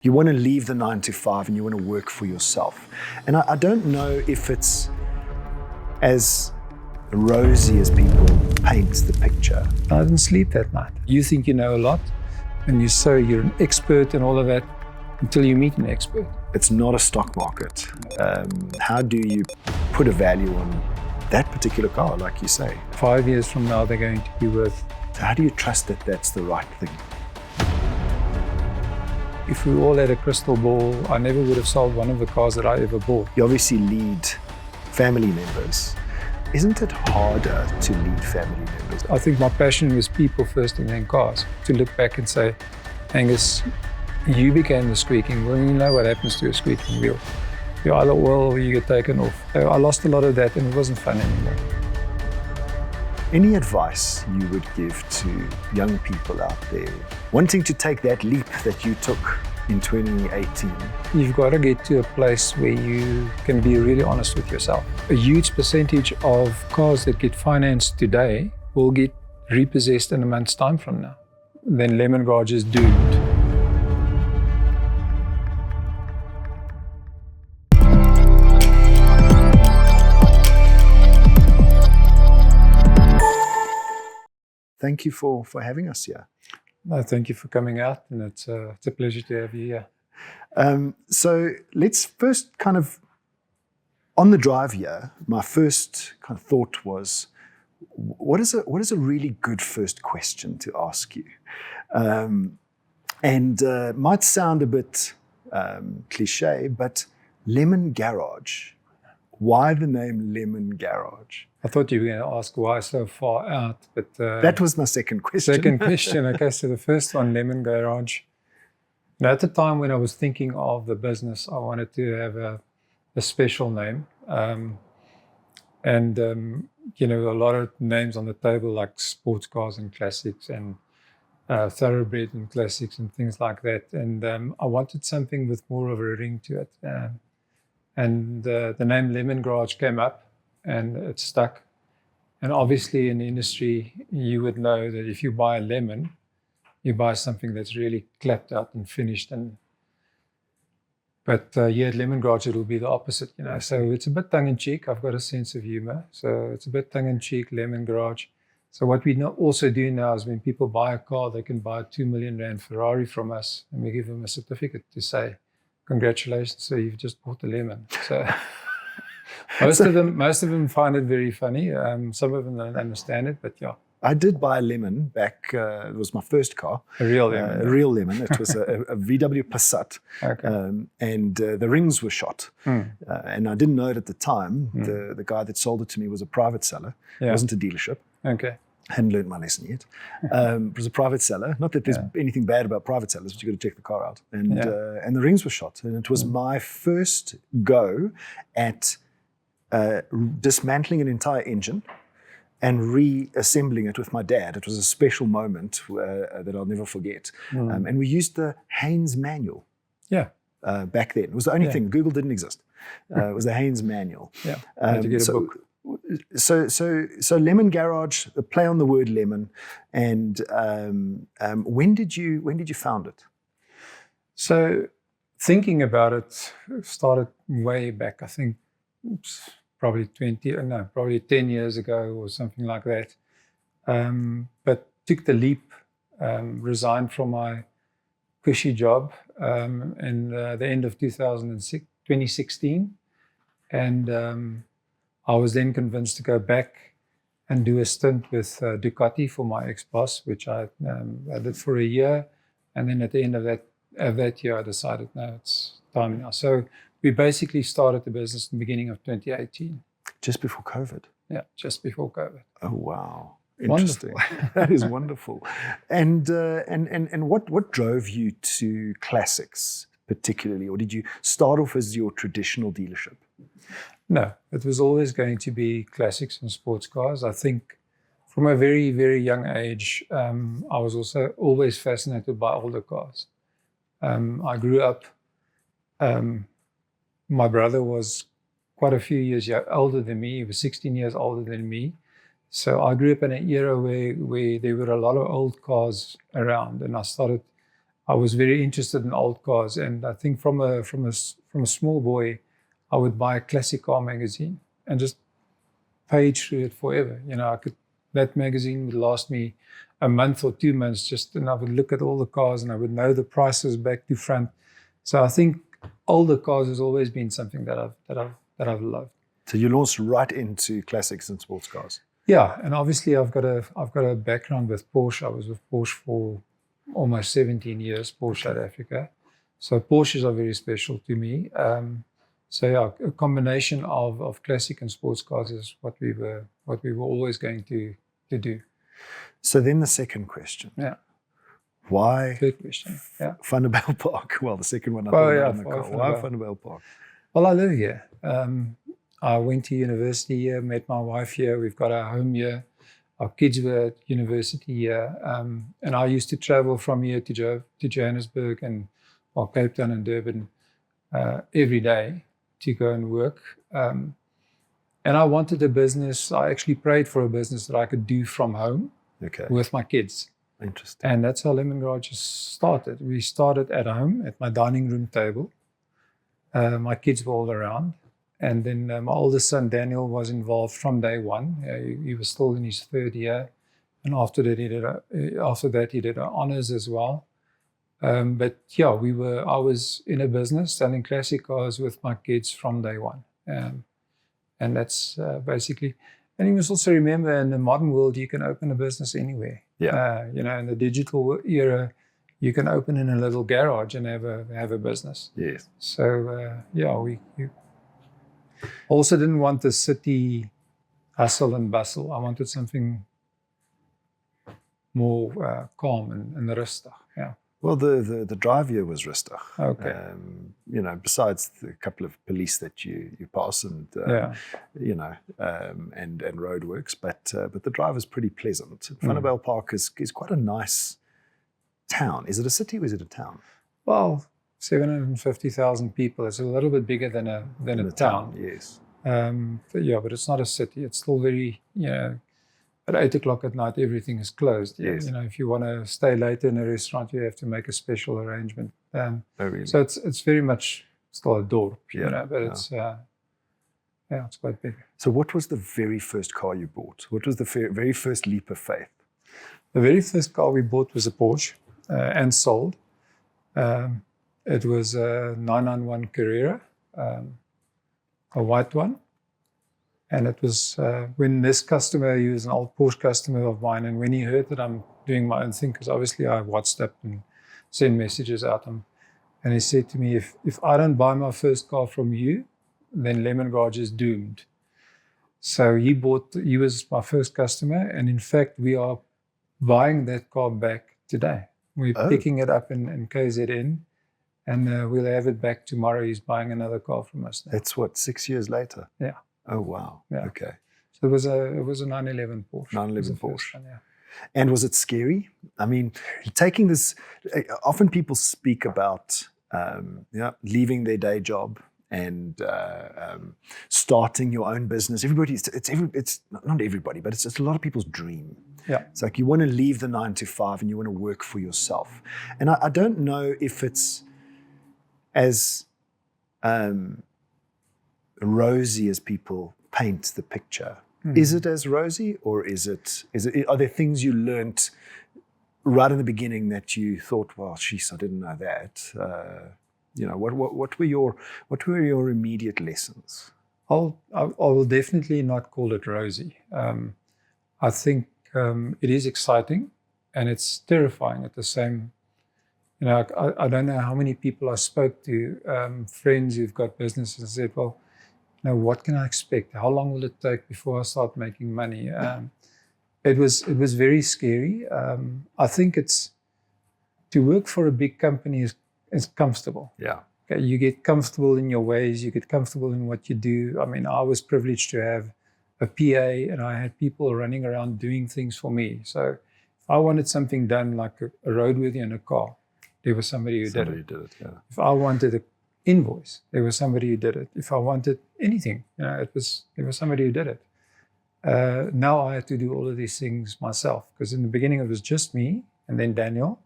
You want to leave the 9 to 5 and you want to work for yourself. And I don't know if it's as rosy as people paint the picture. I didn't sleep that night. You think you know a lot, and you're an expert and all of that until you meet an expert. It's not a stock market. How do you put a value on that particular car, like you say? 5 years from now, they're going to be worth. So how do you trust that that's the right thing? If we all had a crystal ball, I never would have sold one of the cars that I ever bought. You obviously lead family members. Isn't it harder to lead family members? I think my passion was people first and then cars. To look back and say, Angus, you became the squeaking wheel. You know what happens to a squeaking wheel. You either oil or you get taken off. I lost a lot of that and it wasn't fun anymore. Any advice you would give to young people out there wanting to take that leap that you took in 2018? You've got to get to a place where you can be really honest with yourself. A huge percentage of cars that get financed today will get repossessed in a month's time from now. Then Lemon Garage is doomed. Thank you for having us here. No, thank you for coming out, and it's a pleasure to have you here. So let's first kind of, on the drive here, my first kind of thought was, what is a really good first question to ask you? Might sound a bit cliche, but Lemon Garage. Why the name Lemon Garage? I thought you were going to ask why so far out, but... that was my second question. Second question, okay, so the first one, Lemon Garage. Now, at the time when I was thinking of the business, I wanted to have a special name. You know, a lot of names on the table like sports cars and classics and thoroughbred and classics and things like that. And I wanted something with more of a ring to it. The name Lemon Garage came up and it stuck. And obviously in the industry, you would know that if you buy a lemon, you buy something that's really clapped out and finished. But here at Lemon Garage, it will be the opposite, you know. So it's a bit tongue-in-cheek. I've got a sense of humor. So it's a bit tongue-in-cheek, Lemon Garage. So what we also do now is when people buy a car, they can buy a 2 million rand Ferrari from us, and we give them a certificate to say, congratulations, so you've just bought a lemon. So most of them find it very funny. Some of them don't understand it, but yeah. I did buy a lemon back, it was my first car. A real lemon. A real lemon. It was a VW Passat. Okay. The rings were shot. And I didn't know it at the time. The guy that sold it to me was a private seller. It wasn't a dealership. Okay. Hadn't learned my lesson yet. It was a private seller. Not that there's anything bad about private sellers, but you got to check the car out. And the rings were shot. And it was my first go at dismantling an entire engine and reassembling it with my dad. It was a special moment that I'll never forget. And we used the Haynes manual back then. It was the only thing. Google didn't exist. It was the Haynes manual. Yeah, had to get a book. So Lemon Garage, a play on the word lemon. And when did you found it? So thinking about it started way back, I think probably 10 years ago or something like that. But took the leap, resigned from my cushy job in the end of 2016. And I was then convinced to go back and do a stint with Ducati for my ex-boss, which I did for a year. And then at the end of that year, I decided, no, it's time now. So we basically started the business in the beginning of 2018. Just before COVID? Yeah, just before COVID. Oh, wow. Interesting. That is wonderful. And what drove you to classics particularly? Or did you start off as your traditional dealership? No, it was always going to be classics and sports cars. I think from a very, very young age, I was also always fascinated by older cars. I grew up, my brother was quite a few years older than me. He was 16 years older than me. So I grew up in an era where there were a lot of old cars around, and I I was very interested in old cars, and I think from a small boy, I would buy a classic car magazine and just page through it forever. That magazine would last me a month or 2 months, and I would look at all the cars and I would know the prices back to front. So I think older cars has always been something that I've loved. So you launched right into classics and sports cars. Yeah, and obviously I've got a background with Porsche. I was with Porsche for almost 17 years, Porsche South Africa. So Porsches are very special to me. So yeah, a combination of classic and sports cars is what we were always going to do. So then the second question. Yeah. Why? Third question. Yeah. Vanderbijl Park. Well, the second one. Why Vanderbijl Park? Well, I live here. I went to university here, met my wife here. We've got our home here. Our kids were at university here. And I used to travel from here to Johannesburg and Cape Town and Durban every day to go and work. And I wanted a business. I actually prayed for a business that I could do from home with my kids. Interesting. And that's how Lemon Garage started. We started at home at my dining room table. My kids were all around. And then my oldest son, Daniel, was involved from day one. He was still in his third year. And after that, he did honors as well. But yeah, I was in a business selling classic cars with my kids from day one. And that's basically, and you must also remember in the modern world, you can open a business anywhere. Yeah. In the digital era, you can open in a little garage and have a business. Yes. So we also didn't want the city hustle and bustle. I wanted something more calm and rustig. Yeah. Well, the drive here was rustig. Okay. Besides the couple of police that you pass and and roadworks, but the drive is pretty pleasant. Vanderbijl Park is quite a nice town. Is it a city or is it a town? Well, 750,000 people. It's a little bit bigger than a town. Yes. But it's not a city. It's still very, at 8 o'clock at night, everything is closed. Yes. If you want to stay later in a restaurant, you have to make a special arrangement. Really? So it's very much still a dorp, but it's quite big. So what was the very first car you bought? What was the very first leap of faith? The very first car we bought was a Porsche and sold. It was a 991 Carrera, a white one. And it was when this customer, he was an old Porsche customer of mine, and when he heard that I'm doing my own thing, because obviously I WhatsApp and send messages out, and he said to me, if I don't buy my first car from you, then Lemon Garage is doomed. So he was my first customer, and in fact, we are buying that car back today. We're picking it up in KZN, and we'll have it back tomorrow. He's buying another car from us now. That's what, 6 years later? Yeah. Oh, wow. Yeah. Okay. So it was a 911 Porsche. 911 Porsche. One, yeah. And was it scary? I mean, taking this, often people speak about leaving their day job and starting your own business. It's not everybody, but it's a lot of people's dream. Yeah. It's like you want to leave the 9 to 5 and you want to work for yourself. And I don't know if it's as rosy as people paint the picture. Is it as rosy, or are there things you learnt right in the beginning that you thought, well, jeez, I didn't know that? What were your immediate lessons? I will definitely not call it rosy. I think it is exciting and it's terrifying at the same. I don't know how many people I spoke to, friends who've got businesses, and said, well, what can I expect? How long will it take before I start making money? It was very scary. I think to work for a big company is comfortable. Yeah. Okay, you get comfortable in your ways. You get comfortable in what you do. I mean, I was privileged to have a PA, and I had people running around doing things for me. So if I wanted something done, like a roadworthy in a car, there was somebody who did it. Yeah. If I wanted an invoice, there was somebody who did it. If I wanted anything, there was somebody who did it. Now I had to do all of these things myself, because in the beginning it was just me and then Daniel.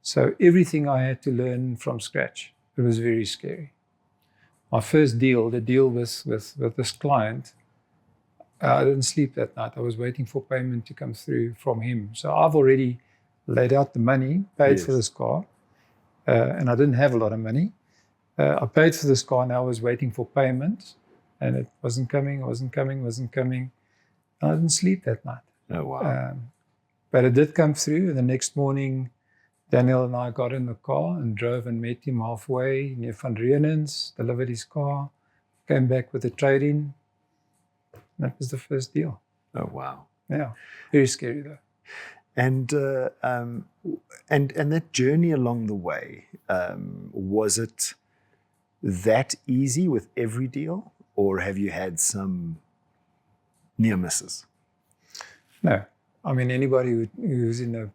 So everything I had to learn from scratch. It was very scary. My first deal, the deal with this client, I didn't sleep that night. I was waiting for payment to come through from him. So I've already laid out the money, paid for this car, and I didn't have a lot of money. I paid for this car and I was waiting for payment, and it wasn't coming. And I didn't sleep that night. Oh, wow. But it did come through, and the next morning, Daniel and I got in the car and drove and met him halfway near Van Reenens, delivered his car, came back with a trade-in. That was the first deal. Oh, wow. Yeah, very scary though. And that journey along the way, was it that easy with every deal, or have you had some near misses? No, I mean anybody who's in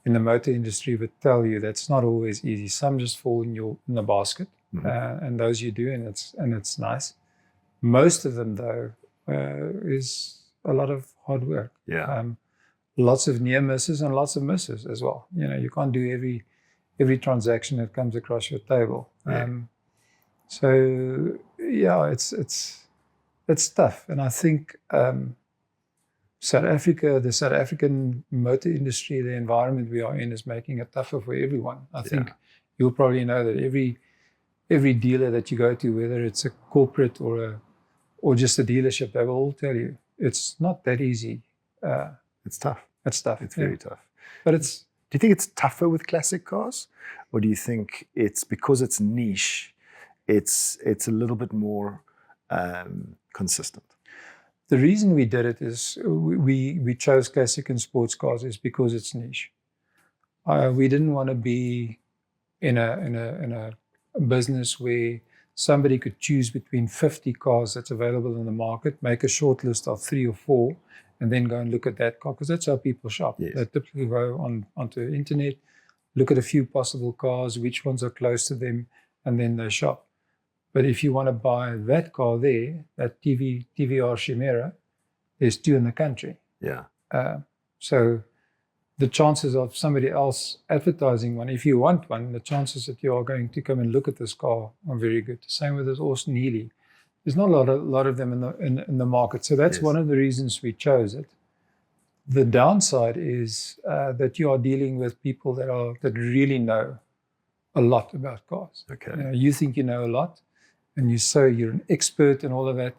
the motor industry would tell you that's not always easy. Some just fall in the basket, and those you do, and it's nice. Most of them though is a lot of hard work. Yeah. Lots of near misses and lots of misses as well. You know, you can't do every transaction that comes across your table. Yeah. So yeah, it's tough, and I think South Africa, the South African motor industry, the environment we are in, is making it tougher for everyone. I think you'll probably know that every dealer that you go to, whether it's a corporate or just a dealership, they will all tell you it's not that easy. It's tough. It's tough. It's very tough. But do you think it's tougher with classic cars, or do you think it's because it's niche, it's a little bit more consistent? The reason we did it is we chose classic and sports cars is because it's niche. We didn't want to be in a business where somebody could choose between 50 cars that's available in the market, make a short list of 3 or 4, and then go and look at that car, because that's how people shop. Yes. They typically go onto the internet, look at a few possible cars, which ones are close to them, and then they shop. But if you want to buy that car there, that TVR Chimera, there's 2 in the country. Yeah. So the chances of somebody else advertising one, if you want one, the chances that you are going to come and look at this car are very good. The same with this Austin Healey. There's not a lot of them in the market. So that's one of the reasons we chose it. The downside is that you are dealing with people that really know a lot about cars. Okay. You think you know a lot, and you say you're an expert and all of that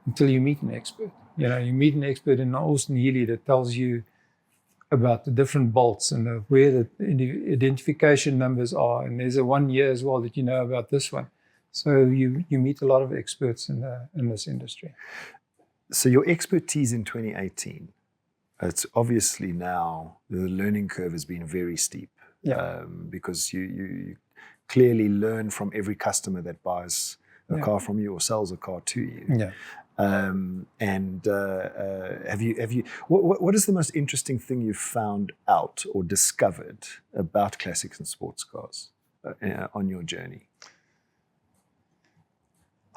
until you meet an expert. You meet an expert in Austin Healey that tells you about the different bolts and where the identification numbers are. And there's a 1 year as well that you know about this one. So you meet a lot of experts in this industry. So your expertise in 2018, it's obviously now the learning curve has been very steep. Yeah. Because you clearly learn from every customer that buys a car from you or sells a car to you. Yeah. Have you? What is the most interesting thing you've found out or discovered about classics and sports cars on your journey?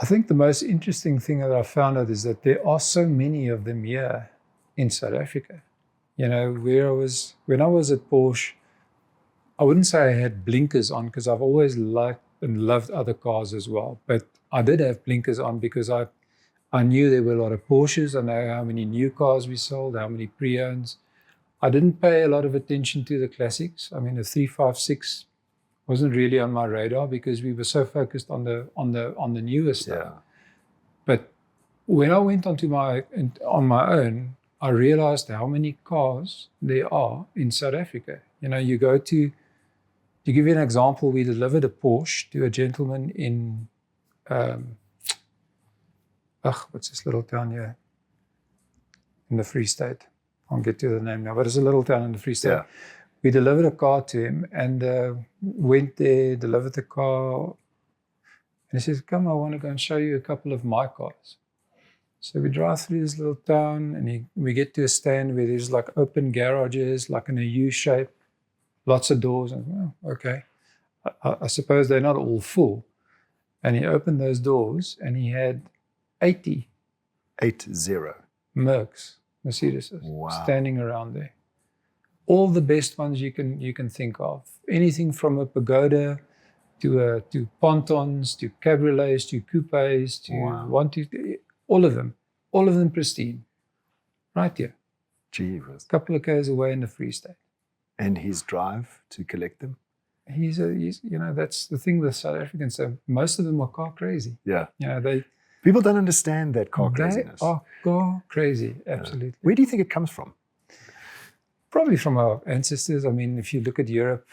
I think the most interesting thing that I found out is that there are so many of them here in South Africa. When I was at Porsche, I wouldn't say I had blinkers on, because I've always liked and loved other cars as well. But I did have blinkers on because I knew there were a lot of Porsches. I know how many new cars we sold, how many pre-owns. I didn't pay a lot of attention to the classics. I mean, the 356 wasn't really on my radar because we were so focused on the newer stuff. Yeah. But when I went on my own, I realized how many cars there are in South Africa. You go to give you an example, we delivered a Porsche to a gentleman in what's this little town here in the Free State? I'll get to the name now, but it's a little town in the Free State. Yeah. We delivered a car to him and went there, delivered the car. And he says, come, I want to go and show you a couple of my cars. So we drive through this little town and we get to a stand where there's like open garages, like in a U shape, lots of doors. And okay, I suppose they're not all full. And he opened those doors and he had 80 Mercs, Mercedes, standing around there. all the best ones you can think of. Anything from a pagoda to pontons, to cabriolets, to coupes, to all of them pristine, right here. Gee, A couple of k's away in the Free State. And his drive to collect them? He's that's the thing with South Africans. So most of them are car crazy. Yeah. People don't understand that car craziness. They are car crazy, absolutely. Where do you think it comes from? Probably from our ancestors. I mean, if you look at Europe,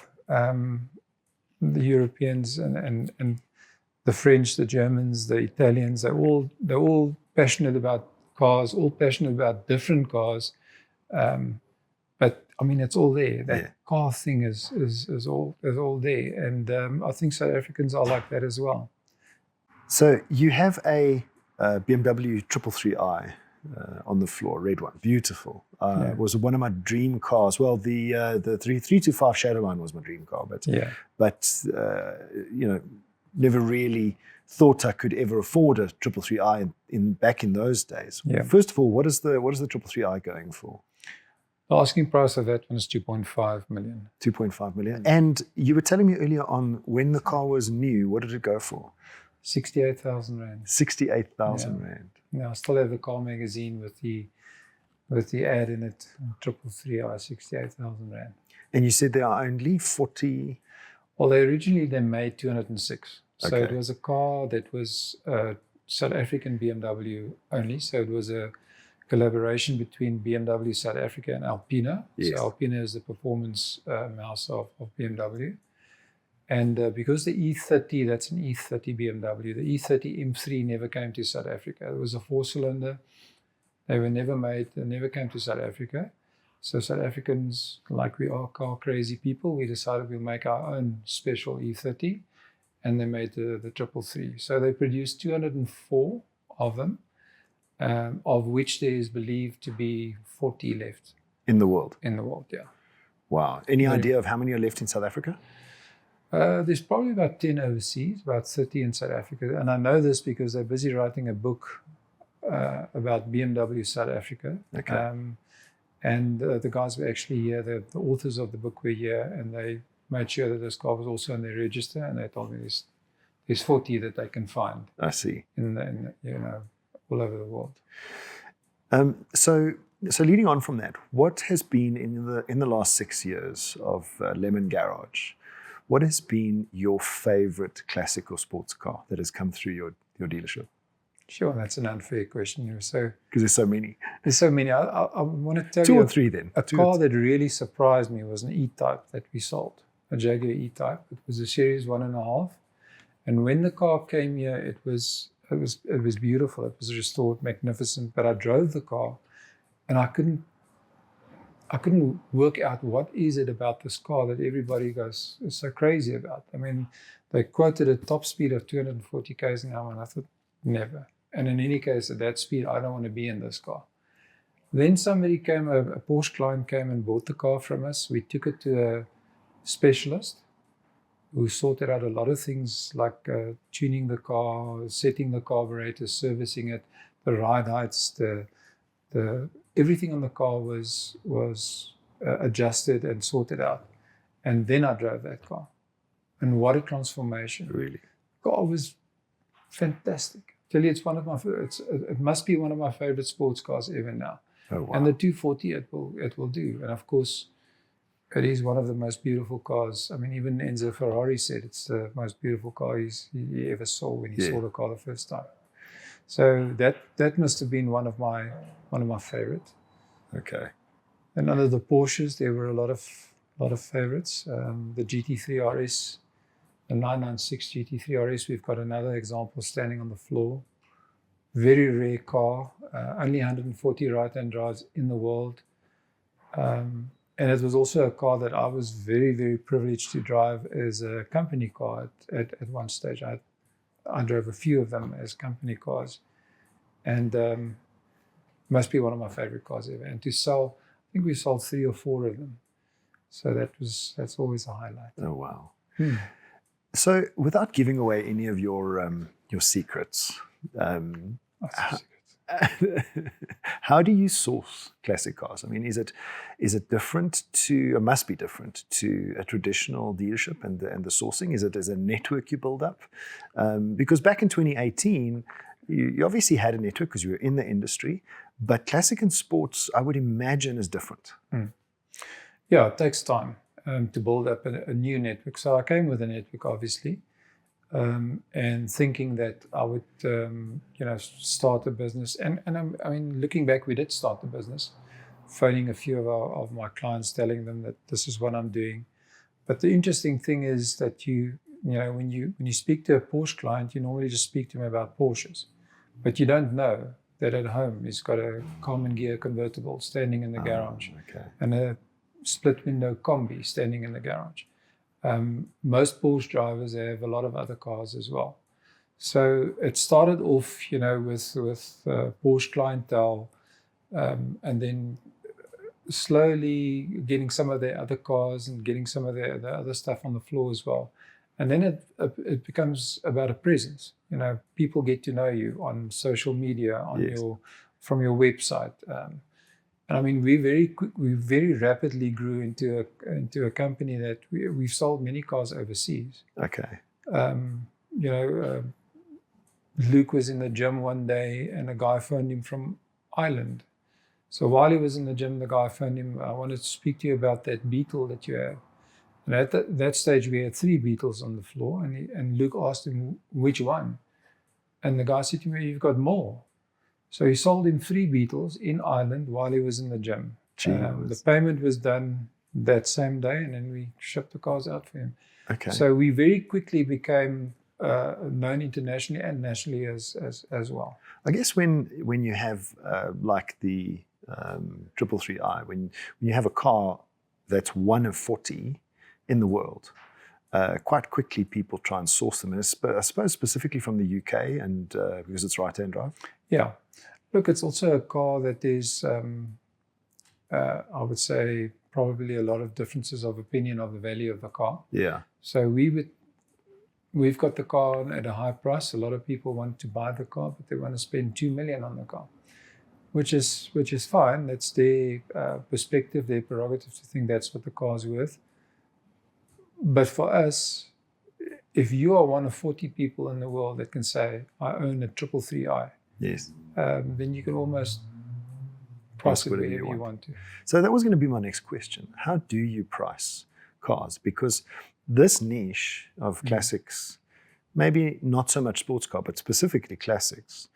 the Europeans and the French, the Germans, the Italians, they're all passionate about cars, all passionate about different cars. But I mean, it's all there. That car thing is all there, and I think South Africans are like that as well. So you have a BMW 333i on the floor, red one, beautiful. It was one of my dream cars. Well, the 325 Shadowline was my dream car, but never really thought I could ever afford a 333i back in those days. Yeah. First of all, what is the 333i going for? The asking price of that one is 2.5 million. 2.5 million. And you were telling me earlier on, when the car was new, what did it go for? 68,000 rand. 68,000 rand. Yeah, I still have the car magazine with the ad in it. 333i, 68,000 rand. And you said there are only 40. Well, they made 206. So Okay. it was a car that was South African BMW only. So it was a collaboration between BMW South Africa and Alpina. Yes. So Alpina is the performance house of BMW. And because the E30, that's an E30 BMW, the E30 M3 never came to South Africa. It was a 4-cylinder. They never came to South Africa. So South Africans, like we are car crazy people, we decided we'll make our own special E30, and they made the 333. So they produced 204 of them, of which there is believed to be 40 left. In the world? In the world, yeah. Wow. Any idea of how many are left in South Africa? There's probably about 10 overseas, about 30 in South Africa. And I know this because they're busy writing a book about BMW South Africa. Okay. And the guys were actually here, the authors of the book were here, and they made sure that this car was also on their register, and they told me there's 40 that they can find. I see. In all over the world. So leading on from that, what has been in the last 6 years of Lemon Garage? What has been your favorite classic or sports car that has come through your dealership? Sure, that's an unfair question. Because there's so many. There's so many. I want to tell you. 2 or 3 then. A car that really surprised me was an E-Type that we sold, a Jaguar E-Type. It was a Series 1.5. And when the car came here, it was beautiful. It was restored, magnificent. But I drove the car, and I couldn't work out what is it about this car that everybody goes so crazy about. I mean, they quoted a top speed of 240 k's an hour, and I thought, never. And in any case, at that speed, I don't want to be in this car. Then somebody came, a Porsche client came and bought the car from us. We took it to a specialist who sorted out a lot of things like tuning the car, setting the carburetor, servicing it, the ride heights, the everything on the car was adjusted and sorted out. And then I drove that car. And what a transformation. Really? The car was fantastic. I tell you, it must be one of my favorite sports cars ever now. Oh, wow. And the 240 it will do. And of course, it is one of the most beautiful cars. I mean, even Enzo Ferrari said it's the most beautiful car he ever saw when he saw the car the first time. So that must have been one of my favorites. Okay. And under the Porsches, there were a lot of favorites. The GT3 RS, the 996 GT3 RS. We've got another example standing on the floor. Very rare car. Only 140 right-hand drives in the world. And it was also a car that I was very, very privileged to drive as a company car at one stage. I drove a few of them as company cars, and must be one of my favorite cars ever. And to sell, I think we sold 3 or 4 of them. So that's always a highlight. Oh, wow. So without giving away any of your secrets, How do you source classic cars? I mean, is it different to? It must be different to a traditional dealership and the sourcing. Is it as a network you build up? Because back in 2018, you obviously had a network because you were in the industry, but classic and sports, I would imagine, is different. Yeah, it takes time to build up a new network. So I came with a network, obviously. And thinking that I would, start a business. And I mean, looking back, we did start the business, phoning a few of my clients, telling them that this is what I'm doing. But the interesting thing is that when you speak to a Porsche client, you normally just speak to him about Porsches, but you don't know that at home he's got a common gear convertible standing in the garage, and a split window combi standing in the garage. Most Porsche drivers have a lot of other cars as well. So it started off, with Porsche clientele, and then slowly getting some of their other cars and getting some of the other stuff on the floor as well. And then it becomes about a presence. People get to know you on social media, from your website. And I mean, we very rapidly grew into a company that we've sold many cars overseas. Okay. Luke was in the gym one day, and a guy phoned him from Ireland. So while he was in the gym, the guy phoned him, "I wanted to speak to you about that Beetle that you have." And at that stage, we had 3 Beetles on the floor, and Luke asked him which one. And the guy said to me, "You've got more." So he sold him 3 Beetles in Ireland while he was in the gym. The payment was done that same day, and then we shipped the cars out for him. Okay. So we very quickly became known internationally and nationally as well. I guess when you have like the 333i, when you have a car that's one of 40 in the world, quite quickly people try and source them. And I suppose specifically from the UK, and because it's right-hand drive. Yeah. Look, it's also a car that is, I would say, probably a lot of differences of opinion of the value of the car. Yeah. So we've got the car at a high price. A lot of people want to buy the car, but they want to spend 2 million on the car, which is fine. That's their perspective, their prerogative to think that's what the car's worth. But for us, if you are one of 40 people in the world that can say, "I own a 333i," yes, then you can almost price it wherever you want to. So that was going to be my next question. How do you price cars? Because this niche of classics, maybe not so much sports car, but specifically classics,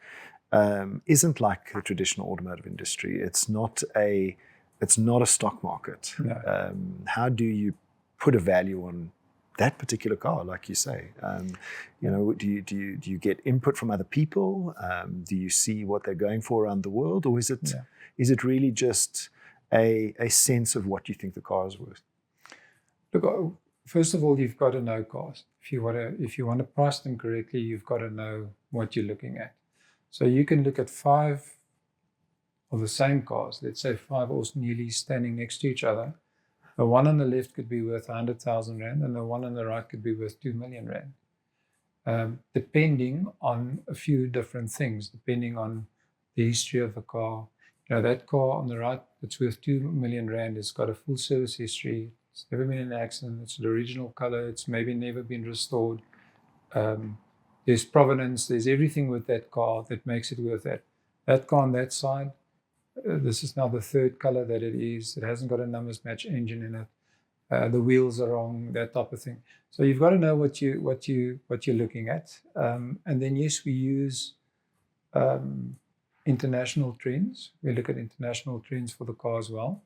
isn't like the traditional automotive industry. It's not a stock market. No. How do you put a value on that particular car, like you say? Do you get input from other people? Do you see what they're going for around the world, or is it really just a sense of what you think the car is worth? Look, first of all, you've got to know cars. If you want to price them correctly, you've got to know what you're looking at. So you can look at 5 of the same cars, let's say 5 Austin Healey's standing next to each other. The one on the left could be worth 100,000 Rand, and the one on the right could be worth 2 million Rand, depending on a few different things, depending on the history of the car. That car on the right that's worth 2 million Rand has got a full service history. It's never been in an accident. It's the original color. It's maybe never been restored. There's provenance. There's everything with that car that makes it worth that. That car on that side, this is now the 3rd color that it is. It hasn't got a numbers match engine in it. The wheels are wrong, that type of thing. So you've got to know what you're looking at. And then yes, we use international trends. We look at international trends for the car as well.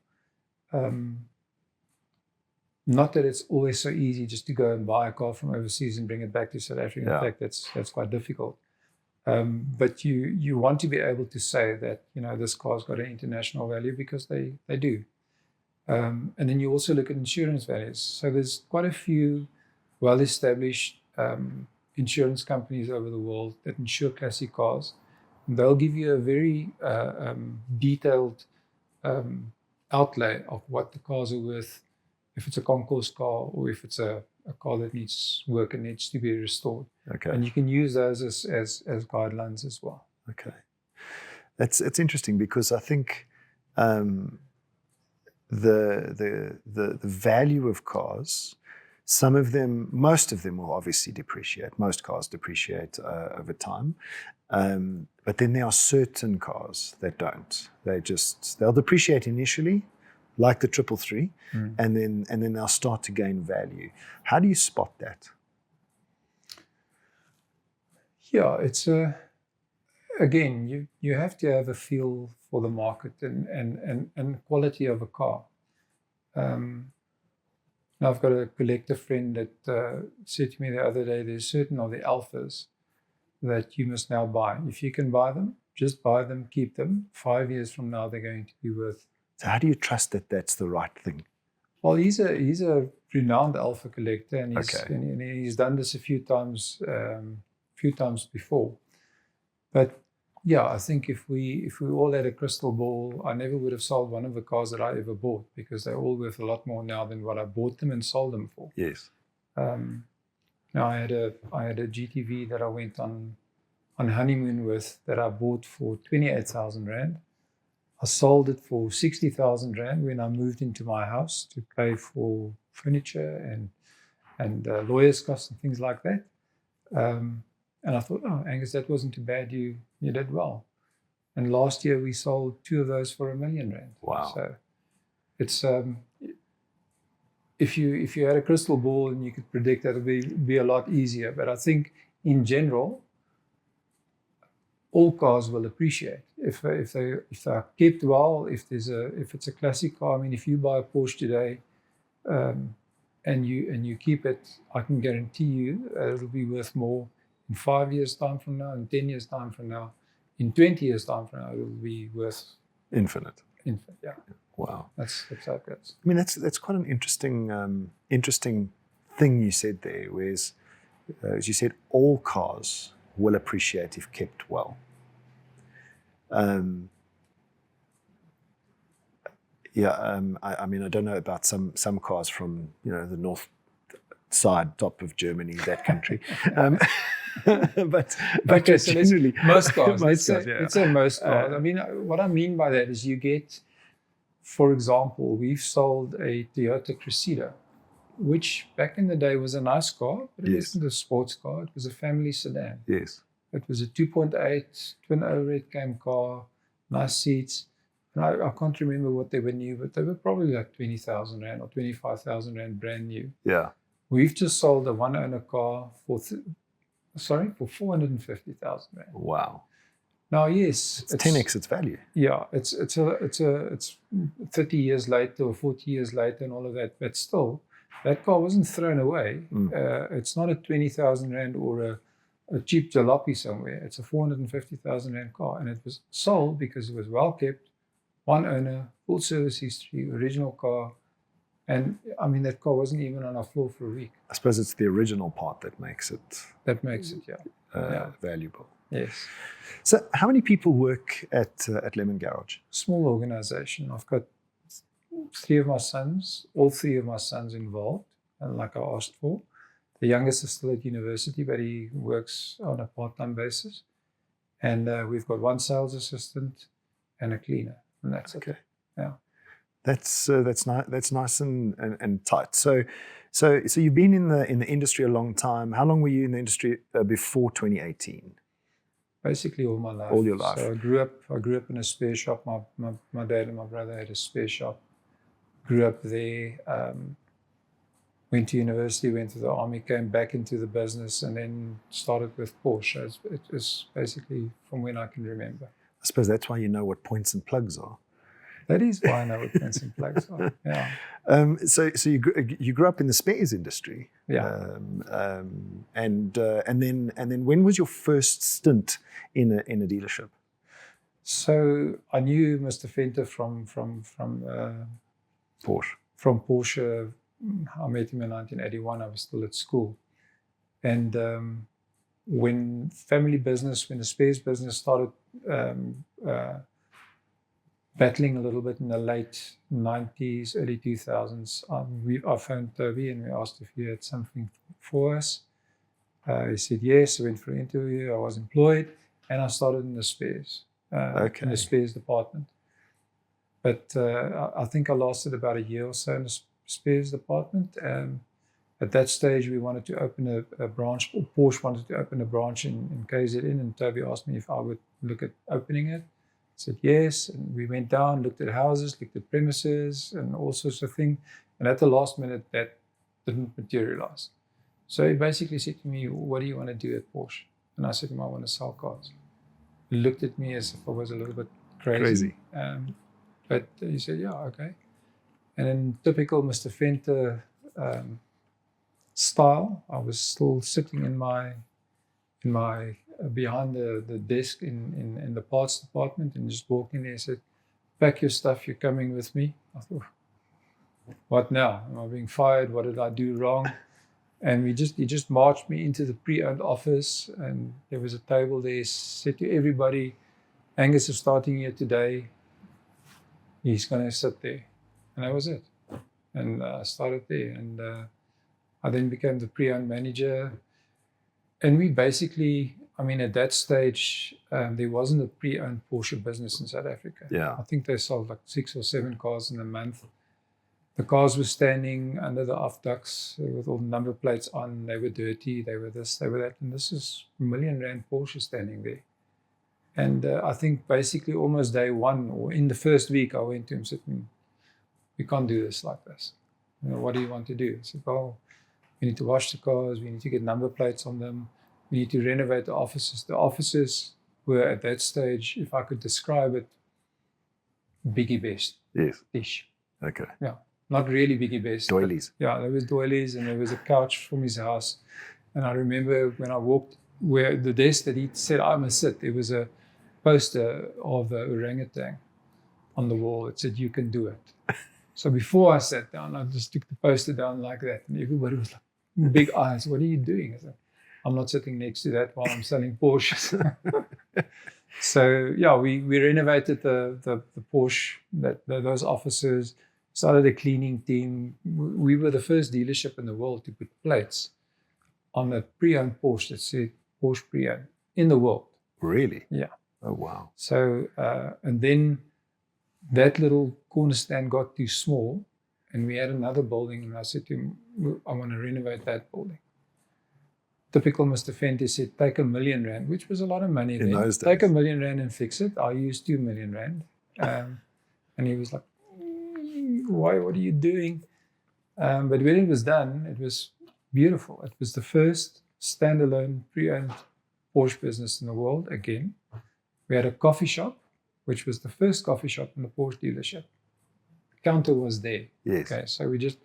Not that it's always so easy just to go and buy a car from overseas and bring it back to South Africa. In fact, that's quite difficult. But you want to be able to say that this car's got an international value, because they do. And then you also look at insurance values. So there's quite a few well-established insurance companies over the world that insure classic cars. And they'll give you a very detailed outlay of what the cars are worth, if it's a concourse car or if it's a car that needs work and needs to be restored. Okay. And you can use those as guidelines as well. Okay. It's interesting because I think the value of cars, most of them will obviously depreciate. Most cars depreciate over time, but then there are certain cars that don't. They'll depreciate initially, like the 333, and then they'll start to gain value. How do you spot that? Yeah, it's again, you have to have a feel for the market and quality of a car. Now I've got a collector friend that said to me the other day, there's certain of the alphas that you must now buy. If you can buy them, just buy them, keep them. 5 years from now, they're going to be worth. So how do you trust that that's the right thing? Well, he's a renowned alpha collector, and he's done this a few times before. But yeah, I think if we all had a crystal ball, I never would have sold one of the cars that I ever bought, because they're all worth a lot more now than what I bought them and sold them for. Yes. Now I had a GTV that I went on honeymoon with, that I bought for 28,000 Rand. I sold it for 60,000 Rand when I moved into my house to pay for furniture and lawyers' costs and things like that. And I thought, oh, Angus, that wasn't too bad. You did well. And last year we sold 2 of those for R1 million. Wow. So it's if you had a crystal ball and you could predict that, it would be a lot easier. But I think in general, all cars will appreciate if they're kept well. If it's a classic car, I mean, if you buy a Porsche today, and you keep it, I can guarantee you it'll be worth more in 5 years' time from now, in 10 years' time from now, in 20 years' time from now, it will be worth infinite. Yeah. Wow. That's how it goes. I mean, that's quite an interesting thing you said there, whereas, as you said, all cars will appreciate if kept well. I mean, I don't know about some cars from the north side, top of Germany, that country, but okay, so generally most cars. Let's say most cars. cars. I mean, what I mean by that is you get, for example, we've sold a Toyota Cressida, which back in the day was a nice car, but it wasn't a sports car. It was a family sedan. Yes. It was a 2.8 twin overhead cam car, nice seats. And I can't remember what they were new, but they were probably like 20,000 Rand or 25,000 Rand brand new. Yeah. We've just sold a one-owner car for 450,000 Rand. Wow. Now, yes, it's 10x its value. Yeah, it's 30 years later or 40 years later and all of that, but still, that car wasn't thrown away. It's not a 20,000 Rand or a cheap jalopy somewhere. It's a 450,000 Rand car, and it was sold because it was well kept, one owner, full service history, original car. And I mean, that car wasn't even on our floor for a week. I suppose it's the original part that makes it. Valuable. Yes. So, how many people work at Lemon Garage? Small organization. I've got 3 of my sons, all 3 of my sons involved, and like I asked for. The youngest is still at university, but he works on a part-time basis. And we've got 1 sales assistant and a cleaner, and that's okay. Yeah. That's nice and tight. So you've been in the industry a long time. How long were you in the industry before 2018? Basically all my life. All your life. So I grew up in a spare shop. My dad and my brother had a spare shop. Grew up there. Went to university, went to the army, came back into the business, and then started with Porsche. It was basically from when I can remember. I suppose that's why you know what points and plugs are. That is why I know what points and plugs are. Yeah. So you grew up in the spares industry. Yeah. And then when was your first stint in a dealership? So I knew Mr. Venter from Porsche. From Porsche. I met him in 1981. I was still at school. And when the spares business started battling a little bit in the late 90s, early 2000s, I phoned Toby and we asked if he had something for us. He said yes. I went for an interview. I was employed and I started in the spares. in the spares department. But I think I lasted about a year or so in the spares department. At that stage, we wanted to open a branch, or Porsche wanted to open a branch in KZN, and Toby asked me if I would look at opening it. I said yes, and we went down, looked at houses, looked at premises, and all sorts of things. And at the last minute, that didn't materialize. So he basically said to me, "What do you want to do at Porsche?" And I said to him, "I want to sell cars." He looked at me as if I was a little bit crazy. But he said, "Yeah, okay." And in typical Mr. Venter style, I was still sitting in my behind the desk in the parts department, and just walking there and said, "Pack your stuff, you're coming with me." I thought, what now? Am I being fired? What did I do wrong? And he just marched me into the pre-owned office, and there was a table there. He said to everybody, "Angus is starting here today. He's going to sit there." And that was it. And I started there, and I then became the pre-owned manager. And we basically, I mean, at that stage, there wasn't a pre-owned Porsche business in South Africa. Yeah. I think they sold like 6 or 7 cars in a month. The cars were standing under the off ducts with all the number plates on. They were dirty. They were this, they were that. And this is R1 million Porsche standing there. And I think basically almost day one, or in the first week, I went to him and said, "We can't do this like this. You know, what do you want to do?" I said, "Well, we need to wash the cars. We need to get number plates on them. We need to renovate the offices." The offices were at that stage, if I could describe it, Biggie Best. Yes. Ish. Okay. Yeah. Not really Biggie Best. Doilies. Yeah, there was doilies, and there was a couch from his house. And I remember when I walked where the desk that he said I must sit, there was a poster of the orangutan on the wall that said, "You can do it." So before I sat down, I just took the poster down like that, and everybody was like, big eyes, "What are you doing?" I said, "I'm not sitting next to that while I'm selling Porsches." So yeah, we renovated the Porsche, those offices, started a cleaning team. We were the first dealership in the world to put plates on a pre-owned Porsche that said Porsche pre-owned in the world. Really? Yeah. Oh, wow. So, and then that little corner stand got too small, and we had another building, and I said to him, "I want to renovate that building." Typical Mr. Venter said, "Take R1 million," which was a lot of money in then. Those days. "Take R1 million and fix it." I used R2 million. And he was like, "Why? What are you doing?" But when it was done, it was beautiful. It was the first standalone pre-owned Porsche business in the world again. We had a coffee shop, which was the first coffee shop in the Porsche dealership. The counter was there. Yes. Okay, so we just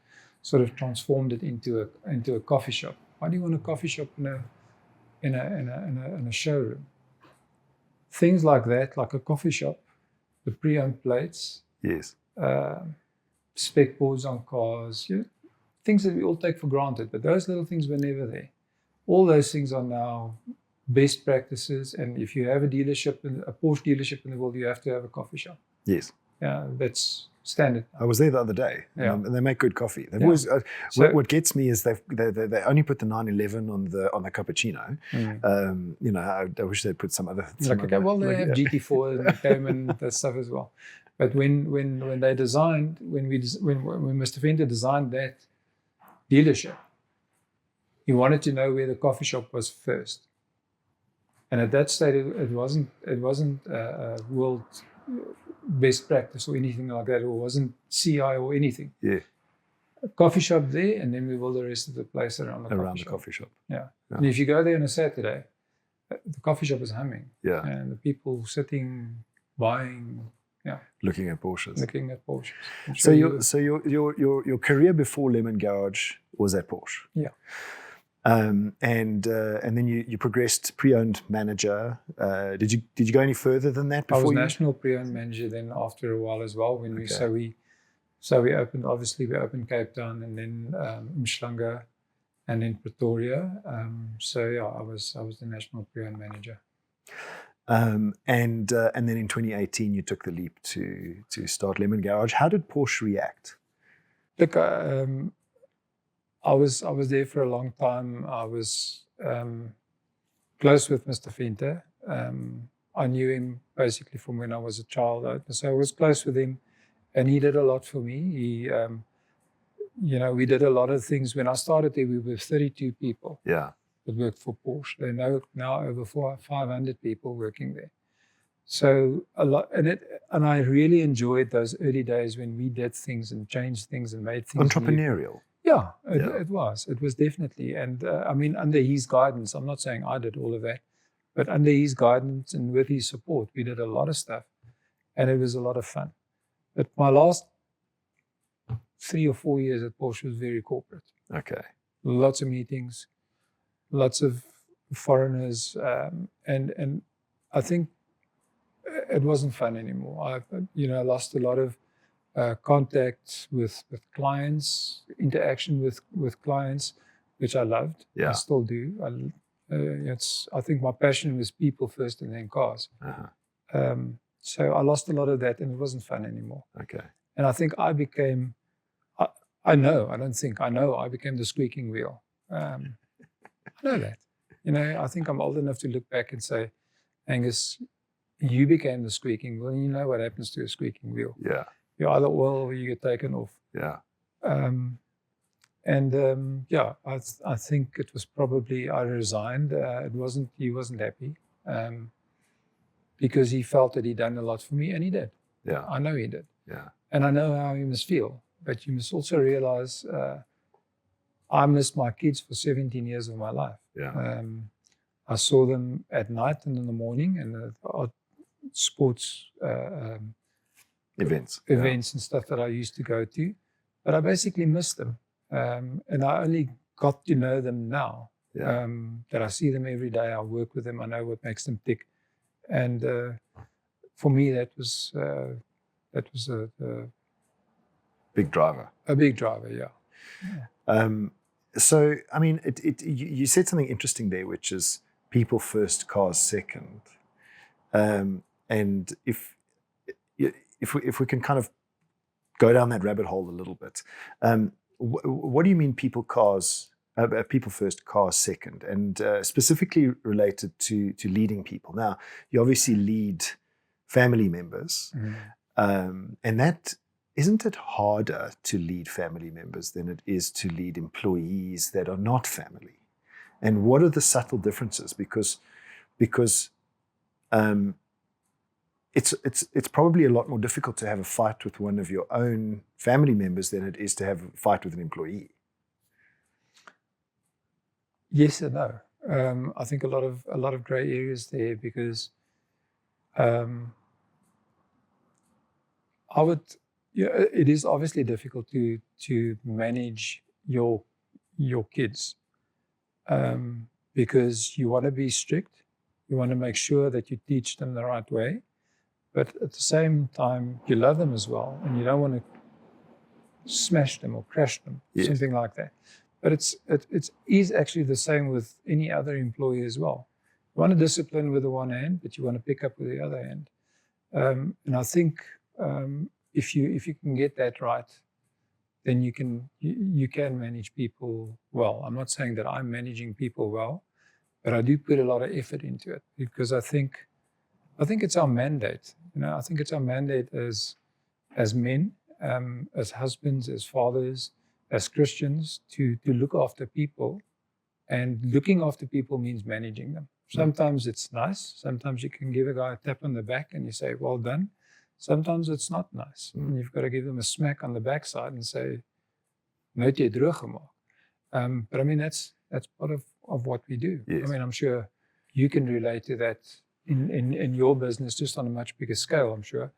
sort of transformed it into a coffee shop. Why do you want a coffee shop in a showroom? Things like that, like a coffee shop, the pre-owned plates. Yes. Spec boards on cars, things that we all take for granted, but those little things were never there. All those things are now best practices, and if you have a Porsche dealership in the world, you have to have a coffee shop. Yes. Yeah, that's standard. I was there the other day, and they make good coffee. They've always, what gets me is they only put the 911 on the cappuccino. You know, I wish they'd put some other. They have GT4 and Cayman, that stuff as well. But when they designed, when Mr. Venter designed that dealership, he wanted to know where the coffee shop was first. And at that stage, it wasn't world best practice or anything like that. It wasn't CI or anything. Yeah. A coffee shop there, and then we build the rest of the place around the coffee shop. Yeah. And if you go there on a Saturday, the coffee shop is humming. Yeah. And the people sitting, buying. Yeah, looking at Porsches. So your career before Lemon Garage was at Porsche. Yeah. And then you progressed pre-owned manager. Did you go any further than that before? I was national pre-owned manager then after a while as well. When we opened Cape Town, and then Umhlanga, and then Pretoria. I was the national pre-owned manager. And then in 2018, you took the leap to start Lemon Garage. How did Porsche react? Look, I was there for a long time. I was close with Mr. Venter. I knew him basically from when I was a child. So I was close with him, and he did a lot for me. He, we did a lot of things. When I started there, we were 32 people that worked for Porsche. There are now over 500 people working there. So a lot, and I really enjoyed those early days when we did things and changed things and made things entrepreneurial. New. Yeah, it was. It was definitely. And I mean, under his guidance, I'm not saying I did all of that, but under his guidance and with his support, we did a lot of stuff, and it was a lot of fun. But my last 3 or 4 years at Porsche was very corporate. Okay. Lots of meetings, lots of foreigners, and I think it wasn't fun anymore. I lost a lot of contact with clients, interaction with clients, which I loved. Yeah. I still do. I think my passion was people first and then cars. So I lost a lot of that, and it wasn't fun anymore. Okay. And I think I became, I know I became the squeaking wheel. I know that. I think I'm old enough to look back and say, Angus, you became the squeaking wheel. And you know what happens to a squeaking wheel. Yeah. You either oil or you get taken off. Yeah. I think it was probably, I resigned. He wasn't happy because he felt that he'd done a lot for me, and he did. Yeah. I know he did. Yeah. And I know how he must feel. But you must also realize I missed my kids for 17 years of my life. Yeah. I saw them at night and in the morning, and sports events and stuff that I used to go to. But I basically missed them. And I only got to know them now. Yeah. That I see them every day. I work with them. I know what makes them tick. And for me, that was a big driver. A big driver, yeah. So, I mean, you said something interesting there, which is people first, cars second. And if we can kind of go down that rabbit hole a little bit, what do you mean people first, cars second, and specifically related to leading people? Now, you obviously lead family members, and that. Isn't it harder to lead family members than it is to lead employees that are not family? And what are the subtle differences? Because it's probably a lot more difficult to have a fight with one of your own family members than it is to have a fight with an employee. Yes and no. I think a lot of gray areas there, because it is obviously difficult to manage your kids, because you want to be strict, you want to make sure that you teach them the right way, but at the same time you love them as well, and you don't want to smash them or crash them, something like that. But it is actually the same with any other employee as well. You want to discipline with the one hand, but you want to pick up with the other hand, and I think. If you can get that right, then you can manage people well. I'm not saying that I'm managing people well, but I do put a lot of effort into it, because I think it's our mandate. I think it's our mandate as men, as husbands, as fathers, as Christians, to look after people, and looking after people means managing them. Sometimes it's nice. Sometimes you can give a guy a tap on the back and you say, "Well done." Sometimes it's not nice. And you've got to give them a smack on the backside and say, "Nou het jy droog gemaak." But I mean, that's part of what we do. Yes. I mean, I'm sure you can relate to that in your business, just on a much bigger scale, I'm sure.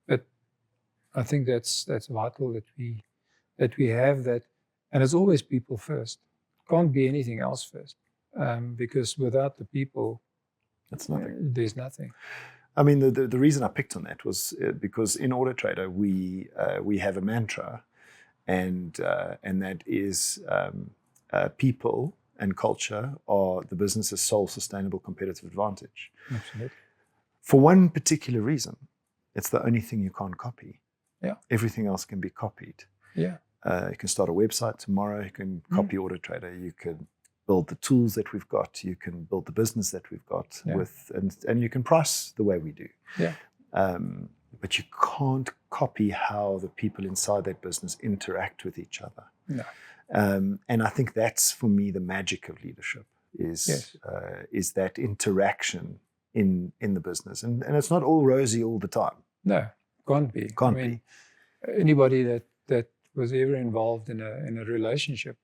But I think that's vital that we have that, and it's always people first. Can't be anything else first, because without the people, that's nothing. There's nothing. I mean, the reason I picked on that was because in AutoTrader we have a mantra, and that is people and culture are the business's sole sustainable competitive advantage. Absolutely. For one particular reason, it's the only thing you can't copy. Yeah. Everything else can be copied. Yeah. You can start a website tomorrow. You can copy AutoTrader. You could build the tools that we've got. You can build the business that we've got and you can price the way we do. Yeah. But you can't copy how the people inside that business interact with each other. No. And I think that's, for me, the magic of leadership is that interaction in the business. And it's not all rosy all the time. No, can't be. Can't be. Anybody that was ever involved in a relationship,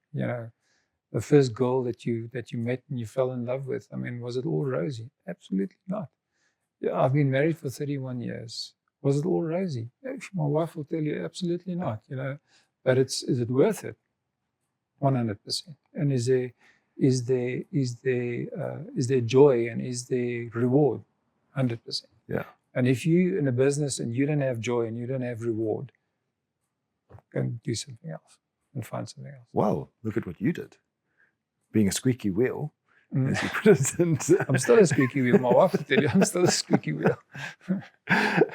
the first girl that you met and you fell in love with, was it all rosy? Absolutely not. I've been married for 31 years. Was it all rosy? My wife will tell you, absolutely not. But is it worth it? 100%. And is there joy and is there reward? 100%. Yeah. And if you in a business and you don't have joy and you don't have reward, go and do something else and find something else. Well, look at what you did. Being a squeaky wheel, as you put it. I'm still a squeaky wheel. My wife will tell you I'm still a squeaky wheel.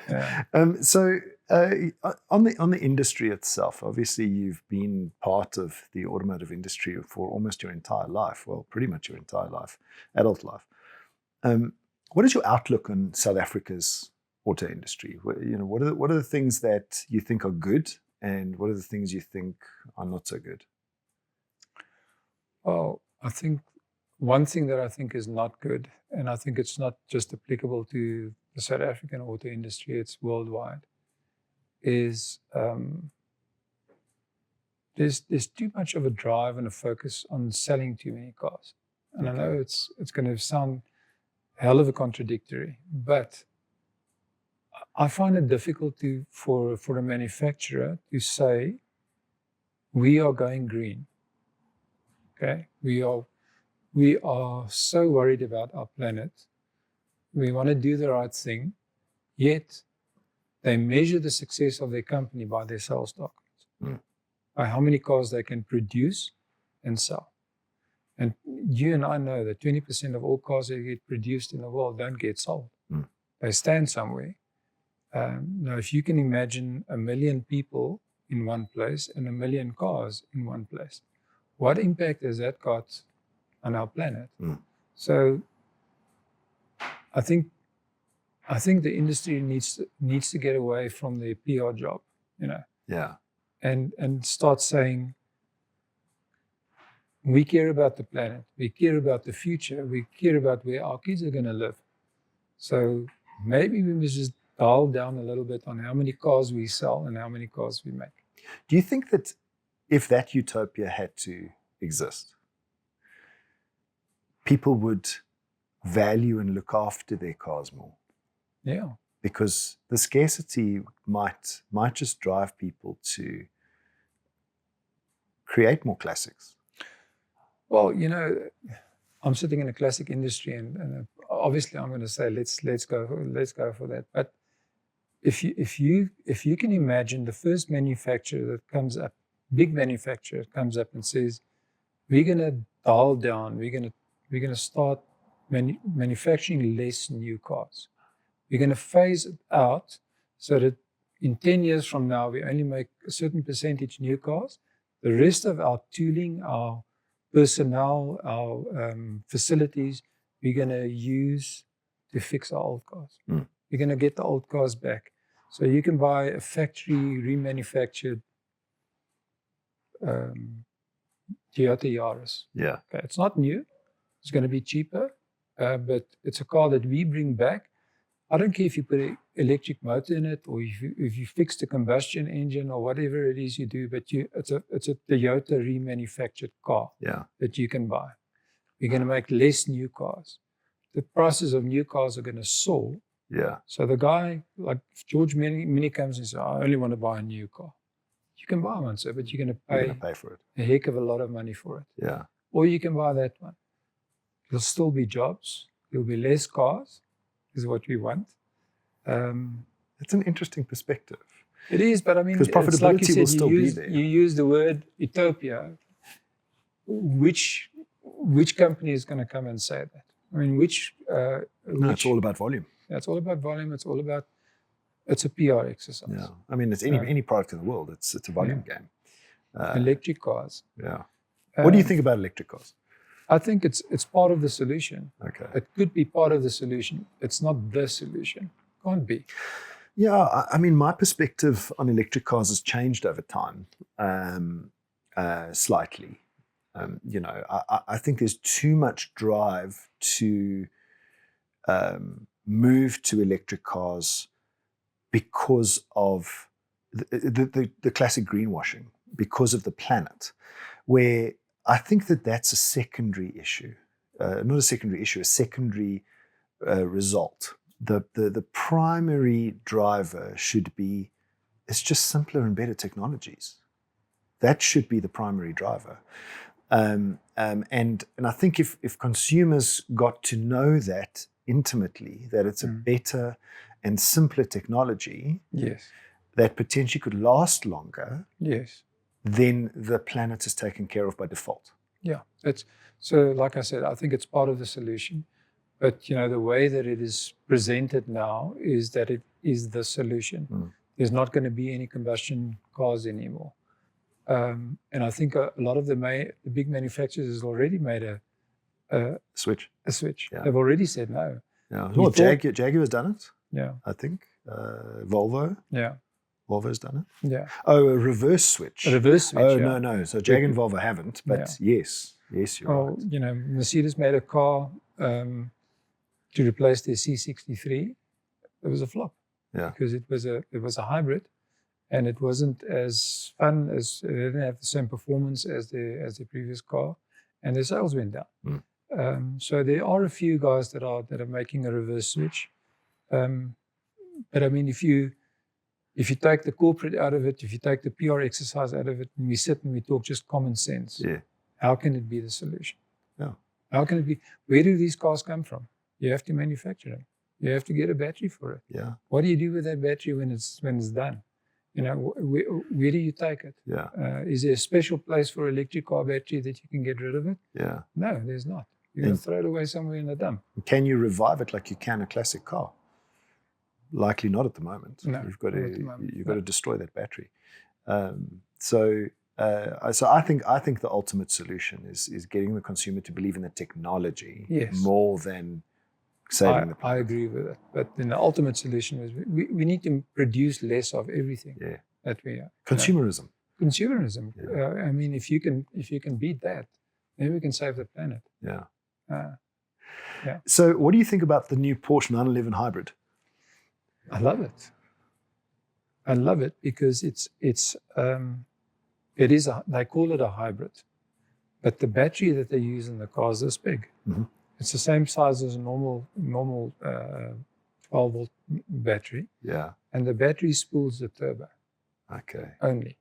Yeah. So on the industry itself, obviously you've been part of the automotive industry for almost your entire life. Well, pretty much your entire life, adult life. What is your outlook on South Africa's auto industry? What are the things that you think are good, and what are the things you think are not so good? Well, I think one thing that I think is not good, and I think it's not just applicable to the South African auto industry, it's worldwide, is there's too much of a drive and a focus on selling too many cars. And I know it's going to sound hell of a contradictory, but I find it difficult for a manufacturer to say, we are going green. Okay, we are so worried about our planet. We want to do the right thing, yet they measure the success of their company by their sales targets, by how many cars they can produce and sell. And you and I know that 20% of all cars that get produced in the world don't get sold. They stand somewhere. Now, if you can imagine 1 million people in one place and 1 million cars in one place, what impact has that got on our planet? So I think the industry needs to get away from the PR job, Yeah. and start saying, we care about the planet, we care about the future, we care about where our kids are going to live. So maybe we must just dial down a little bit on how many cars we sell and how many cars we make. Do you think that if that utopia had to exist, people would value and look after their cars more? Yeah. Because the scarcity might just drive people to create more classics. Well, I'm sitting in a classic industry, and obviously I'm going to say let's go for that. But if you can imagine the first manufacturer that comes up, big manufacturer comes up and says, we're going to dial down, we're going to start manufacturing less new cars. We're going to phase it out so that in 10 years from now, we only make a certain percentage new cars. The rest of our tooling, our personnel, our facilities, we're going to use to fix our old cars. We're going to get the old cars back. So you can buy a factory remanufactured Toyota Yaris. Yeah. Okay, it's not new. It's going to be cheaper, but it's a car that we bring back. I don't care if you put an electric motor in it, or if you fix the combustion engine or whatever it is you do, but it's a Toyota remanufactured car that you can buy. We're going to make less new cars. The prices of new cars are going to soar. Yeah. So the guy, like if George Mienie comes and says, I only want to buy a new car. You can buy one, sir, but you're going to pay for it. A heck of a lot of money for it. Yeah. Or you can buy that one. There'll still be jobs. There'll be less cars, is what we want. It's an interesting perspective. It is, but I mean, because profitability it's like you said, will still be there. You use the word utopia. Which company is going to come and say that? I mean, it's all about volume. Yeah, it's all about volume. It's a PR exercise. Yeah, I mean, it's any product in the world. It's a volume game. Electric cars. Yeah. What do you think about electric cars? I think it's part of the solution. Okay. It could be part of the solution. It's not the solution. Can't be. Yeah, I mean, my perspective on electric cars has changed over time, slightly. I think there's too much drive to move to electric cars because of the classic greenwashing, because of the planet, where I think that's a secondary issue, not a secondary issue, a secondary result. The primary driver should be, it's just simpler and better technologies. That should be the primary driver. And I think if consumers got to know that intimately, that it's a better and simpler technology, yes, that potentially could last longer, yes, then the planet is taken care of by default. Yeah, so like I said, I think it's part of the solution. But the way that it is presented now is that it is the solution. There's not going to be any combustion cars anymore. And I think a lot of the big manufacturers have already made a switch. Yeah. They've already said no. Yeah. Well, Jaguar's done it. Yeah. I think. Volvo. Yeah. Volvo's done it. Yeah. Oh, a reverse switch. A reverse switch. Oh, yeah. no. So Jaguar and Volvo haven't, but yes, you're right. Mercedes made a car to replace their C63. It was a flop. Yeah. Because it was a hybrid, and it wasn't as fun as, they didn't have the same performance as the previous car, and their sales went down. So there are a few guys that are making a reverse switch. But I mean, if you take the corporate out of it, if you take the PR exercise out of it, and we sit and we talk just common sense, how can it be the solution? Yeah. How can it be? Where do these cars come from? You have to manufacture them. You have to get a battery for it. Yeah. What do you do with that battery when it's done? Where do you take it? Yeah. Is there a special place for electric car battery that you can get rid of it? Yeah. No, there's not. You're going to throw it away somewhere in the dump. Can you revive it like you can a classic car? Likely not at the moment. No, you've got to destroy that battery. So I think the ultimate solution is getting the consumer to believe in the technology more than saving the planet. I agree with it. But then the ultimate solution is we need to produce less of everything that we are. Consumerism. Consumerism. Yeah. I mean, if you can beat that, maybe we can save the planet. Yeah. Yeah. So what do you think about the new Porsche 911 hybrid? I love it. I love it because they call it a hybrid, but the battery that they use in the car is this big. Mm-hmm. It's the same size as a normal 12-volt battery. Yeah. And the battery spools the turbo. Okay. Only.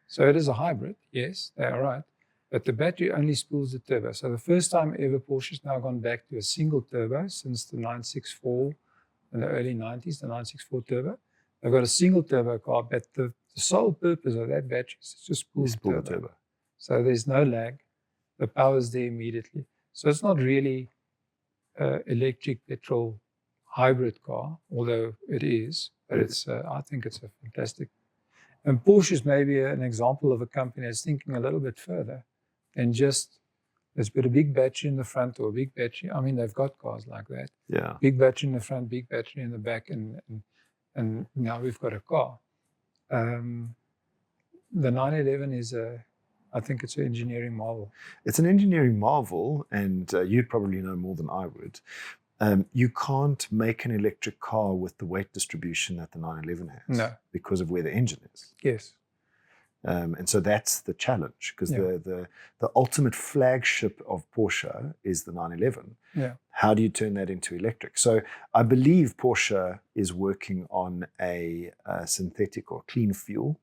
So it is a hybrid, yes, they are right. But the battery only spools the turbo. So the first time ever Porsche's now gone back to a single turbo since the 964 in the early 90s, the 964 turbo. They've got a single turbo car, but the sole purpose of that battery is to just spool the turbo. So there's no lag. The power's there immediately. So it's not really electric petrol hybrid car, although it is. But I think it's a fantastic. And Porsche is maybe an example of a company that's thinking a little bit further than just let's put a big battery in the front or a big battery. I mean, they've got cars like that. Yeah. Big battery in the front, big battery in the back, and now we've got a car. The 911 I think it's an engineering marvel. It's an engineering marvel, and you'd probably know more than I would. You can't make an electric car with the weight distribution that the 911 has. No. Because of where the engine is. Yes. And so that's the challenge, because the ultimate flagship of Porsche is the 911. Yeah. How do you turn that into electric? So I believe Porsche is working on a synthetic or clean fuel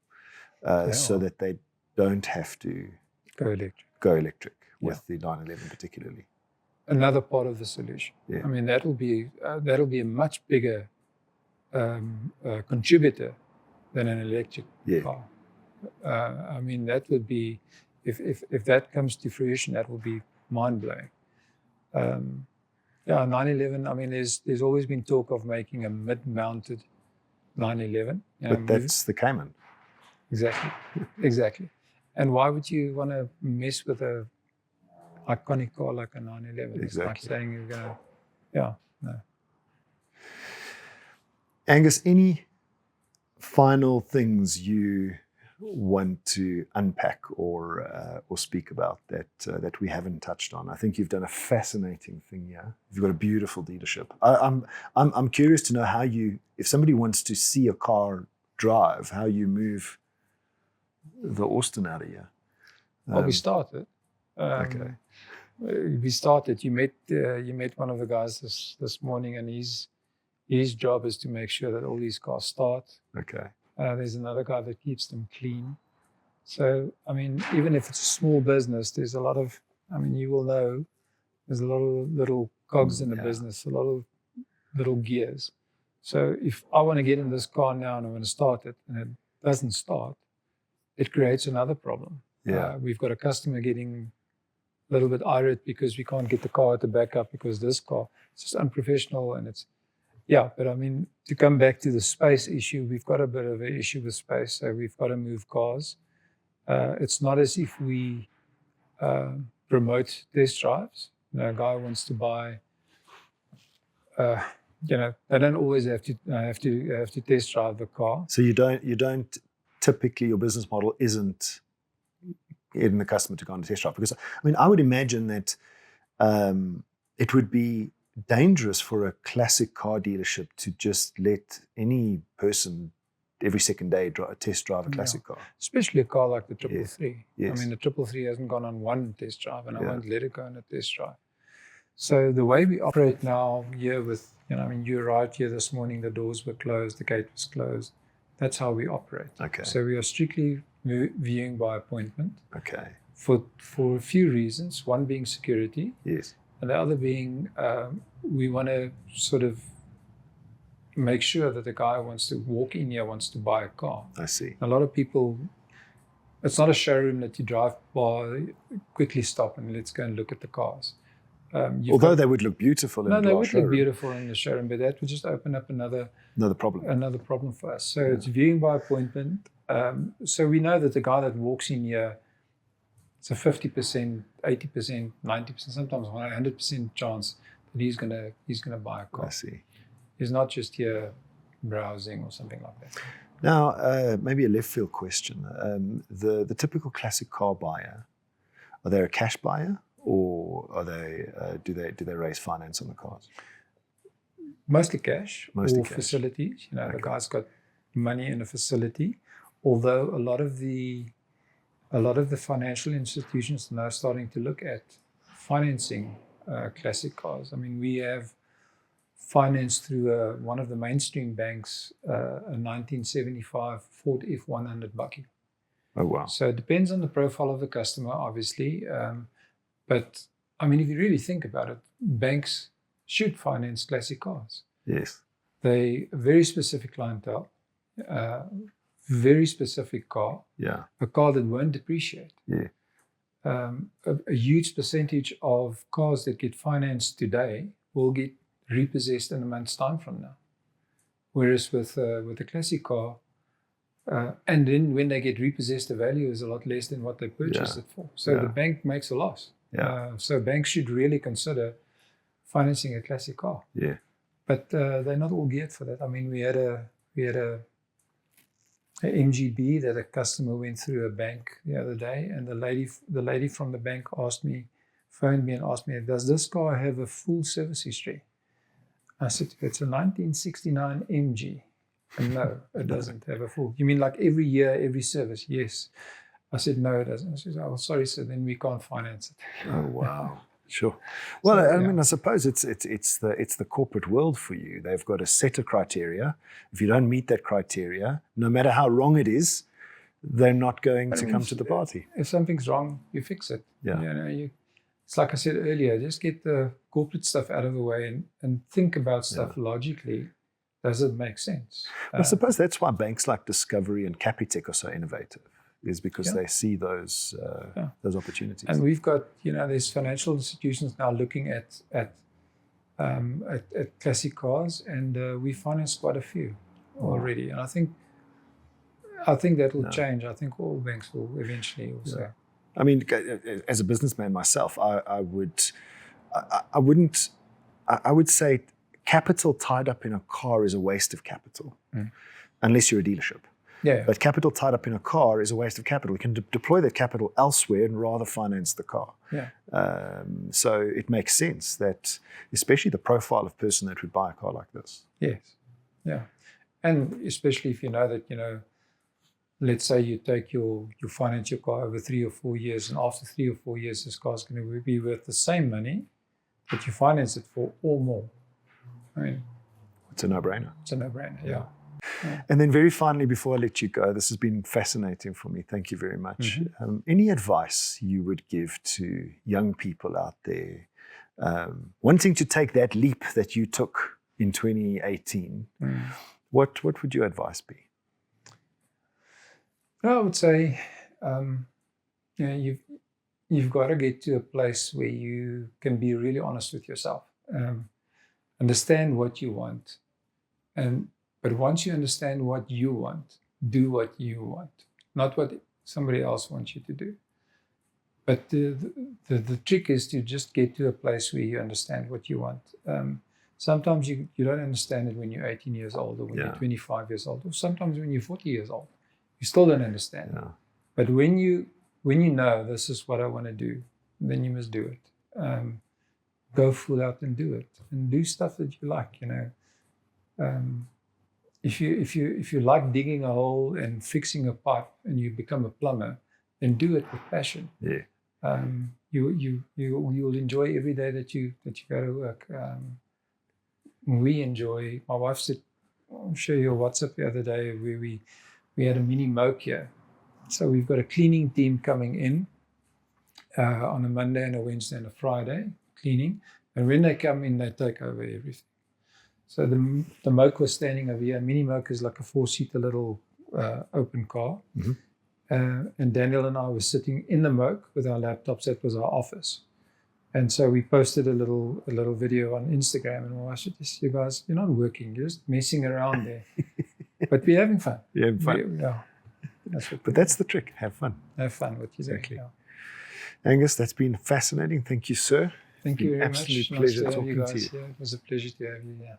so that they don't have to go electric with the 911 particularly. Another part of the solution. Yeah. I mean, that'll be a much bigger contributor than an electric car. I mean, that would be, if that comes to fruition, that will be mind-blowing. 911, I mean, there's always been talk of making a mid-mounted 911. But that's the Cayman. Exactly. And why would you want to mess with a iconic car like a 911. Exactly. It's like saying you're going to, yeah, no. Angus, any final things you want to unpack or speak about that we haven't touched on? I think you've done a fascinating thing here. You've got a beautiful dealership. I'm curious to know how you, if somebody wants to see a car drive, how you move the Austin out of here. Well, we started. Okay. We started. You met one of the guys this morning, and his job is to make sure that all these cars start. Okay. There's another guy that keeps them clean. So, I mean, even if it's a small business, there's a lot of, I mean, you will know, there's a lot of little cogs in the business, a lot of little gears. So if I want to get in this car now and I want to start it and it doesn't start, it creates another problem. Yeah. We've got a customer getting a little bit irate because we can't get the car to back up because this car, it's just unprofessional and it's, yeah, but I mean, to come back to the space issue, we've got a bit of an issue with space, so we've got to move cars. It's not as if we promote test drives. You know, a guy wants to buy, you know, they don't always have to test drive the car. So you don't typically, your business model isn't getting the customer to go on a test drive, because I mean, I would imagine that it would be dangerous for a classic car dealership to just let any person every second day test drive a classic car. Especially a car like the 333. Yes. I mean, the 333 hasn't gone on one test drive, and I won't let it go on a test drive. So the way we operate now here with, you know, I mean, you arrived here this morning, the doors were closed, the gate was closed. That's how we operate. Okay. So we are strictly viewing by appointment. Okay. For a few reasons, one being security. Yes. And the other being, we want to sort of make sure that the guy wants to walk in here, wants to buy a car. I see. A lot of people, it's not a showroom that you drive by, quickly stop and let's go and look at the cars. Although they would look beautiful in the they would showroom. look beautiful in the showroom, but that would just open up another problem for us. So it's viewing by appointment. So we know that the guy that walks in here, it's a 50%, 80%, 90%, sometimes 100% chance that he's gonna buy a car. I see. He's not just here browsing or something like that. Now, maybe a left field question. The typical classic car buyer, are they a cash buyer, or are they do they raise finance on the cars? Mostly cash. Mostly or cash. Facilities. You know, the guy's got money in a facility. Although a lot of the financial institutions are now starting to look at financing classic cars. I mean, we have financed through one of the mainstream banks a 1975 Ford F100 Bucky. Oh, wow. So it depends on the profile of the customer, obviously. But, I mean, if you really think about it, banks should finance classic cars. Yes. They very specific clientele, very specific car, a car that won't depreciate. Yeah. A huge percentage of cars that get financed today will get repossessed in a month's time from now. Whereas with a classic car, and then when they get repossessed, the value is a lot less than what they purchased it for. So the bank makes a loss. So banks should really consider financing a classic car. Yeah. But they're not all geared for that. I mean, we had a MGB that a customer went through a bank the other day, and the lady from the bank phoned me and asked me, does this car have a full service history? I said, it's a 1969 MG. And no, it doesn't have a full. You mean like every year, every service? Yes. I said, no, it doesn't. She said, oh, sorry, sir, then we can't finance it. Oh, wow. Sure. Well, I mean, I suppose it's the corporate world for you. They've got a set of criteria. If you don't meet that criteria, no matter how wrong it is, they're not going to come to the party. If something's wrong, you fix it. Yeah. You know, it's like I said earlier, just get the corporate stuff out of the way and think about stuff logically. Does it make sense? I suppose that's why banks like Discovery and Capitec are so innovative, is because they see those opportunities. And we've got, there's financial institutions now looking at classic cars, and we financed quite a few already. And I think that will change. I think all banks will eventually also. I mean, as a businessman myself, I would say capital tied up in a car is a waste of capital, unless you're a dealership. Yeah. But capital tied up in a car is a waste of capital. You can deploy that capital elsewhere and rather finance the car. Yeah. So it makes sense that, especially the profile of person that would buy a car like this. Yes. Yeah. And especially if you know that, let's say you finance your car over 3 or 4 years, and after 3 or 4 years, this car is going to be worth the same money that you finance it for or more. I mean, it's a no-brainer. It's a no-brainer, yeah. And then very finally, before I let you go, this has been fascinating for me. Thank you very much. Any advice you would give to young people out there wanting to take that leap that you took in 2018? What would your advice be? I would say, you've got to get to a place where you can be really honest with yourself, understand what you want, but once you understand what you want, do what you want, not what somebody else wants you to do. But the trick is to just get to a place where you understand what you want. Sometimes you don't understand it when you're 18 years old, or when you're 25 years old, or sometimes when you're 40 years old. You still don't understand. Yeah. But when you know this is what I want to do, then you must do it. Go full out and do it, and do stuff that you like. If you like digging a hole and fixing a pipe, and you become a plumber, then do it with passion. Yeah. You'll enjoy every day that you go to work. We enjoy. My wife said, I'll show you a WhatsApp the other day where we had a mini moke here. So we've got a cleaning team coming in on a Monday and a Wednesday and a Friday cleaning. And when they come in, they take over everything. So the moke was standing over here. A mini moke is like a 4-seater little open car. And Daniel and I were sitting in the moke with our laptops. That was our office. And so we posted a little video on Instagram, and I said, you guys, you're not working, you're just messing around there. But we're having fun. You're having fun. But that's the trick. Have fun. Have fun with you. Exactly. Angus, that's been fascinating. Thank you, sir. Thank you very much. Absolute pleasure talking to you. Yeah, it was a pleasure to have you. Yeah.